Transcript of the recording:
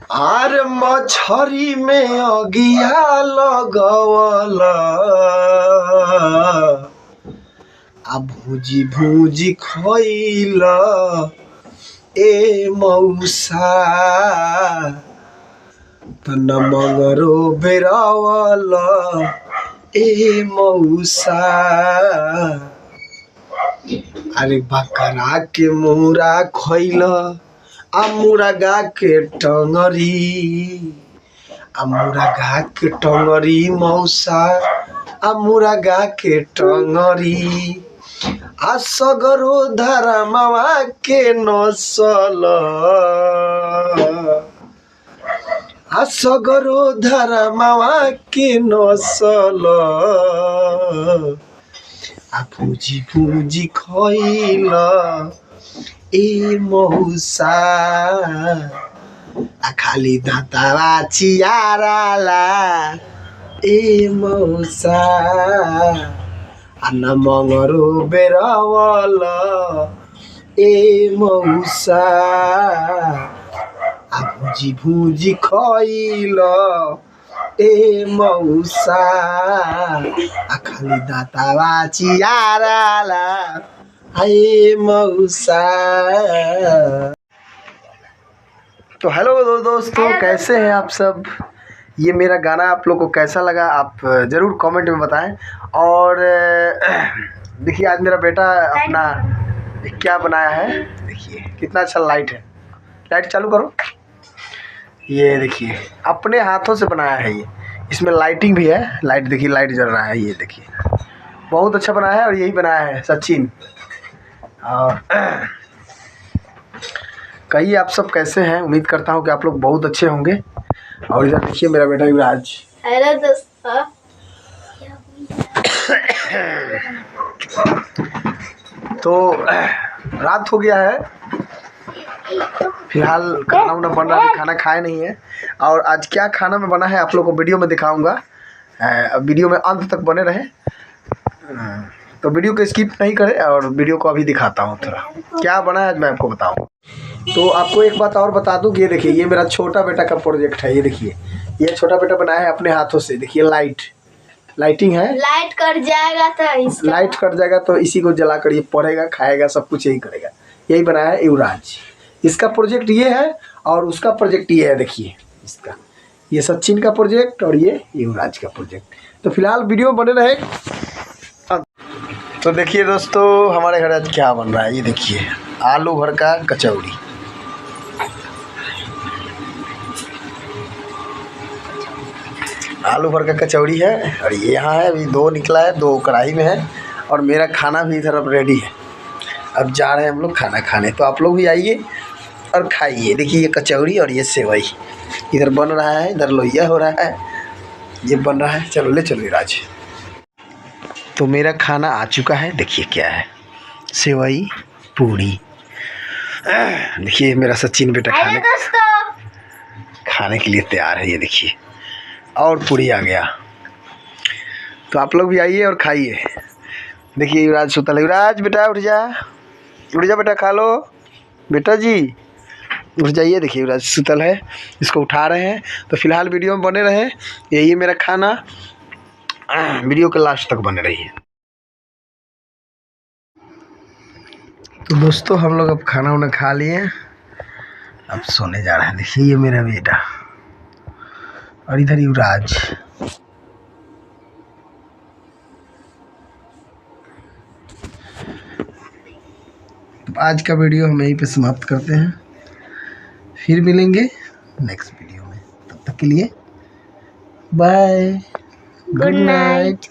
Are मछरी में अगिया लगवला आ भूजी भूजी खइला ए मौसा तन मगरो बेरावला ए मौसा। अरे बकरा के मुरा खइला आ मुर्गा के टंगरी आ मुर्गा के टंगरी मौसा आ मुर्गा के टंगरी आ सगरो धरमवा के नसल आ सगरो धरमवा के नसल आ भूजी भूजी खइला ए मौसा आ खाली दाँतवा चियाराला ए मौसा आ न मगरो बेरावला ए मौसा आ भूजी भूजी खइला ए मौसा आ खाली दाँतवा चियाराला ए मौसा। तो हेलो दोस्तों, कैसे हैं आप सब। ये मेरा गाना आप लोग को कैसा लगा आप ज़रूर कमेंट में बताएं। और देखिए आज मेरा बेटा अपना क्या बनाया है, देखिए कितना अच्छा लाइट है। लाइट चालू करो। ये देखिए अपने हाथों से बनाया है ये, इसमें लाइटिंग भी है। लाइट देखिए, लाइट जल रहा है। ये देखिए बहुत अच्छा बनाया है और यही बनाया है सचिन। और कहिए आप सब कैसे हैं। उम्मीद करता हूँ कि आप लोग बहुत अच्छे होंगे। और इधर देखिए मेरा बेटा युवराज। हेलो दोस्तों। तो रात हो गया है, फिलहाल खाना वाना बन रहा है। खाना खाए नहीं है और आज क्या खाना में बना है आप लोग को वीडियो में दिखाऊंगा। वीडियो में अंत तक बने रहे, तो वीडियो को स्किप नहीं करें और वीडियो को अभी दिखाता हूँ थोड़ा क्या बना है आज मैं आपको बताऊँ। तो आपको एक बात और बता दूँ, ये देखिए ये मेरा छोटा बेटा का प्रोजेक्ट है। ये देखिए ये छोटा बेटा बनाया है अपने हाथों से। देखिए लाइटिंग है। लाइट कट जाएगा तो इसी को जला कर ये पढ़ेगा, खाएगा, सब कुछ यही करेगा। यही बनाया है युवराज। इसका प्रोजेक्ट ये है और उसका प्रोजेक्ट ये है। देखिए इसका, ये सचिन का प्रोजेक्ट और ये युवराज का प्रोजेक्ट। तो फिलहाल वीडियो बने रहे। तो देखिए दोस्तों हमारे घर आज क्या बन रहा है। ये देखिए आलू भर का कचौड़ी। आलू भर का कचौड़ी है और ये यहाँ है। अभी दो निकला है, दो कढ़ाई में है और मेरा खाना भी इधर अब रेडी है। अब जा रहे हैं हम लोग खाना खाने, तो आप लोग भी आइए और खाइए। देखिए ये कचौड़ी और ये सेवई इधर बन रहा है, इधर लोहिया हो रहा है, ये बन रहा है। चलो ले चलो राज। तो मेरा खाना आ चुका है। देखिए क्या है, सेवई पूड़ी। देखिए मेरा सचिन बेटा खाने के लिए तैयार है। ये देखिए और पूड़ी आ गया। तो आप लोग भी आइए और खाइए। देखिए युवराज सुतल है। युवराज बेटा उठ जा बेटा, खा लो बेटा जी, उठ जाइए। देखिए युवराज सुतल है, इसको उठा रहे हैं। तो फिलहाल वीडियो में बने रहे। यही है मेरा खाना, वीडियो के लास्ट तक बने रहिए। तो दोस्तों हम लोग अब खाना वाना खा लिए, अब सोने जा रहे हैं। देखिए ये मेरा बेटा और इधर युवराज। तो आज का वीडियो हम यहीं पे समाप्त करते हैं, फिर मिलेंगे नेक्स्ट वीडियो में। तब तक के लिए बाय, गुड नाइट।